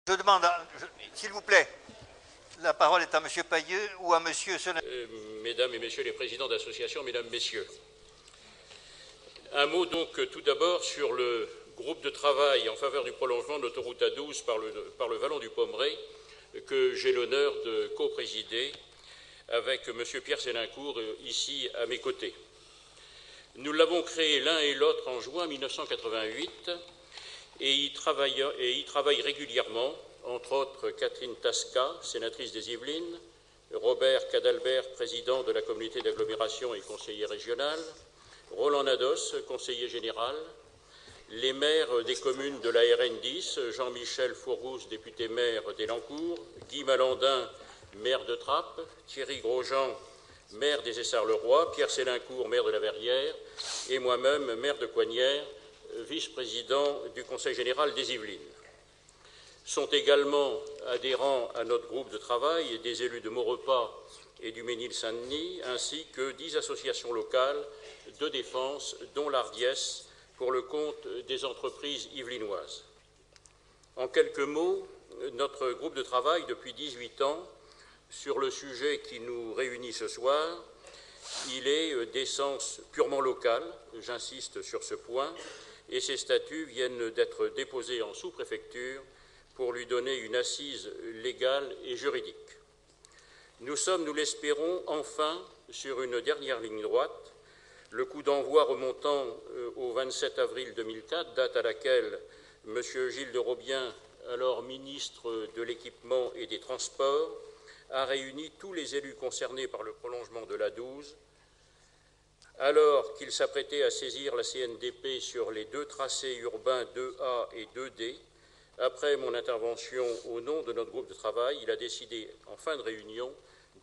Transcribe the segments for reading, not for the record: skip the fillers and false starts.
Je demande, s'il vous plaît, la parole est à M. Payeux ou à M. Mesdames et Messieurs les présidents d'associations, Mesdames, Messieurs. Un mot donc tout d'abord sur le groupe de travail en faveur du prolongement de l'autoroute A12 par le vallon du Pommeraye que j'ai l'honneur de co-présider avec M. Pierre Sélincourt ici à mes côtés. Nous l'avons créé l'un et l'autre en juin 1988 et y travaillent régulièrement, entre autres Catherine Tasca, sénatrice des Yvelines, Robert Cadalbert, président de la communauté d'agglomération et conseiller régional, Roland Nados, conseiller général, les maires des communes de la RN 10, Jean-Michel Fourrousse, député maire d'Elancourt, Guy Malandin, maire de Trappes, Thierry Grosjean, maire des Essarts-le-Roi, Pierre Sélincourt, maire de la Verrière, et moi-même, maire de Coignères, vice-président du Conseil général des Yvelines. Sont également adhérents à notre groupe de travail des élus de Maurepas et du Mesnil-Saint-Denis, ainsi que 10 associations locales de défense, dont l'Ardiès, pour le compte des entreprises yvelinoises. En quelques mots, notre groupe de travail, depuis 18 ans, sur le sujet qui nous réunit ce soir, il est d'essence purement locale, j'insiste sur ce point, et ses statuts viennent d'être déposés en sous-préfecture pour lui donner une assise légale et juridique. Nous sommes, nous l'espérons, enfin sur une dernière ligne droite, le coup d'envoi remontant au 27 avril 2004, date à laquelle M. Gilles de Robien, alors ministre de l'Équipement et des Transports, a réuni tous les élus concernés par le prolongement de l'A12, alors qu'il s'apprêtait à saisir la CNDP sur les 2 tracés urbains 2A et 2D. Après mon intervention au nom de notre groupe de travail, il a décidé, en fin de réunion,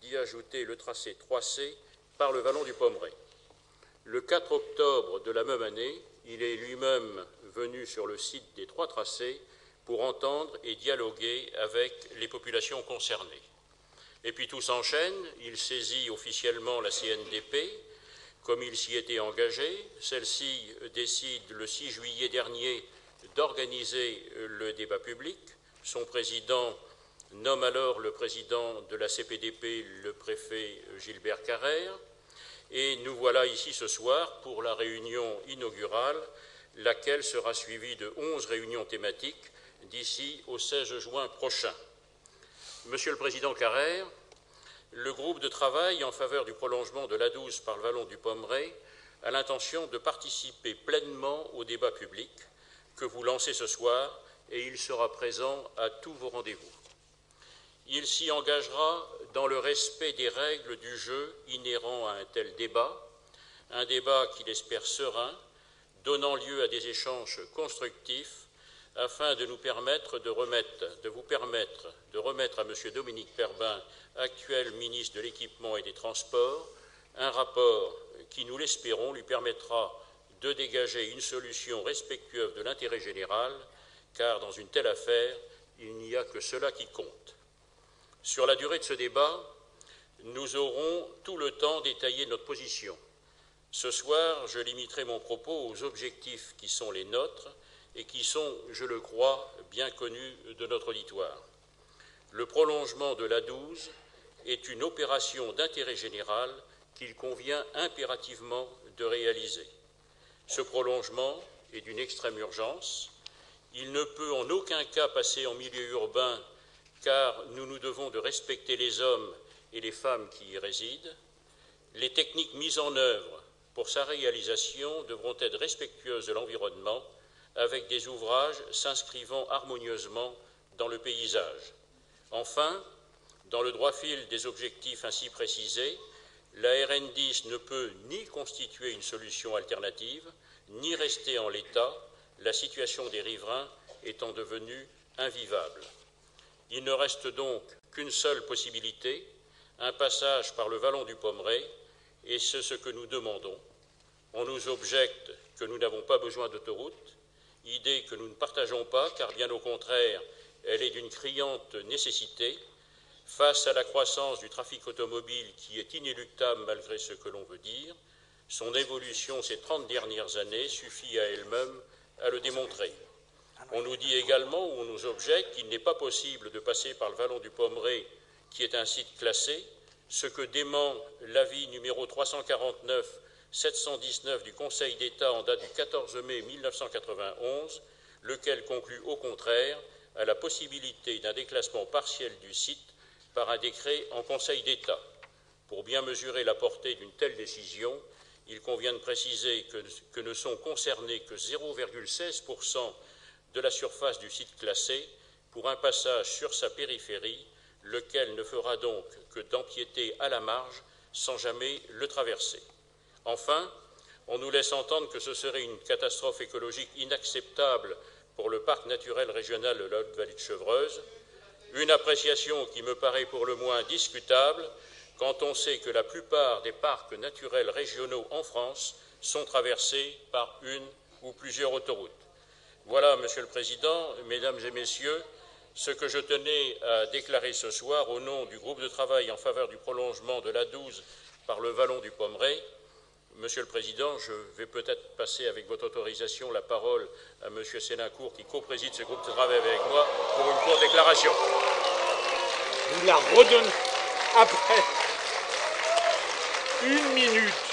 d'y ajouter le tracé 3C par le vallon du Pommeraye. Le 4 octobre de la même année, il est lui-même venu sur le site des 3 tracés pour entendre et dialoguer avec les populations concernées. Et puis tout s'enchaîne, il saisit officiellement la CNDP, comme il s'y était engagé. Celle-ci décide le 6 juillet dernier d'organiser le débat public. Son président nomme alors le président de la CPDP, le préfet Gilbert Carrère. Et nous voilà ici ce soir pour la réunion inaugurale, laquelle sera suivie de 11 réunions thématiques d'ici au 16 juin prochain. Monsieur le Président Carrère, le groupe de travail en faveur du prolongement de l'A12 par le vallon du Pommeraye a l'intention de participer pleinement au débat public que vous lancez ce soir et il sera présent à tous vos rendez-vous. Il s'y engagera dans le respect des règles du jeu inhérents à un tel débat, un débat qu'il espère serein, donnant lieu à des échanges constructifs afin de vous permettre de remettre à M. Dominique Perbin, actuel ministre de l'Équipement et des Transports, un rapport qui, nous l'espérons, lui permettra de dégager une solution respectueuse de l'intérêt général, car dans une telle affaire, il n'y a que cela qui compte. Sur la durée de ce débat, nous aurons tout le temps d'étayer notre position. Ce soir, je limiterai mon propos aux objectifs qui sont les nôtres et qui sont, je le crois, bien connus de notre auditoire. Le prolongement de l'A12 est une opération d'intérêt général qu'il convient impérativement de réaliser. Ce prolongement est d'une extrême urgence. Il ne peut en aucun cas passer en milieu urbain, car nous nous devons de respecter les hommes et les femmes qui y résident. Les techniques mises en œuvre pour sa réalisation devront être respectueuses de l'environnement, avec des ouvrages s'inscrivant harmonieusement dans le paysage. Enfin, dans le droit fil des objectifs ainsi précisés, la RN 10 ne peut ni constituer une solution alternative, ni rester en l'état, la situation des riverains étant devenue invivable. Il ne reste donc qu'une seule possibilité, un passage par le vallon du Pommeraye, et c'est ce que nous demandons. On nous objecte que nous n'avons pas besoin d'autoroute, idée que nous ne partageons pas, car bien au contraire, elle est d'une criante nécessité. Face à la croissance du trafic automobile qui est inéluctable malgré ce que l'on veut dire, son évolution ces 30 dernières années suffit à elle-même à le démontrer. On nous dit également, ou on nous objecte, qu'il n'est pas possible de passer par le vallon du Pommeraye, qui est un site classé, ce que dément l'avis numéro 349-719 du Conseil d'État en date du 14 mai 1991, lequel conclut au contraire à la possibilité d'un déclassement partiel du site par un décret en Conseil d'État. Pour bien mesurer la portée d'une telle décision, il convient de préciser que ne sont concernés que 0,16% de la surface du site classé pour un passage sur sa périphérie, lequel ne fera donc que d'empiéter à la marge sans jamais le traverser. Enfin, on nous laisse entendre que ce serait une catastrophe écologique inacceptable pour le parc naturel régional de la Haute-Vallée de Chevreuse, une appréciation qui me paraît pour le moins discutable quand on sait que la plupart des parcs naturels régionaux en France sont traversés par une ou plusieurs autoroutes. Voilà, Monsieur le Président, Mesdames et Messieurs, ce que je tenais à déclarer ce soir au nom du groupe de travail en faveur du prolongement de l'A12 par le vallon du Pommeraye. Monsieur le Président, je vais peut-être passer avec votre autorisation la parole à Monsieur Sénancourt qui co-préside ce groupe de travail avec moi pour une courte déclaration. Vous la redonnez après 1 minute.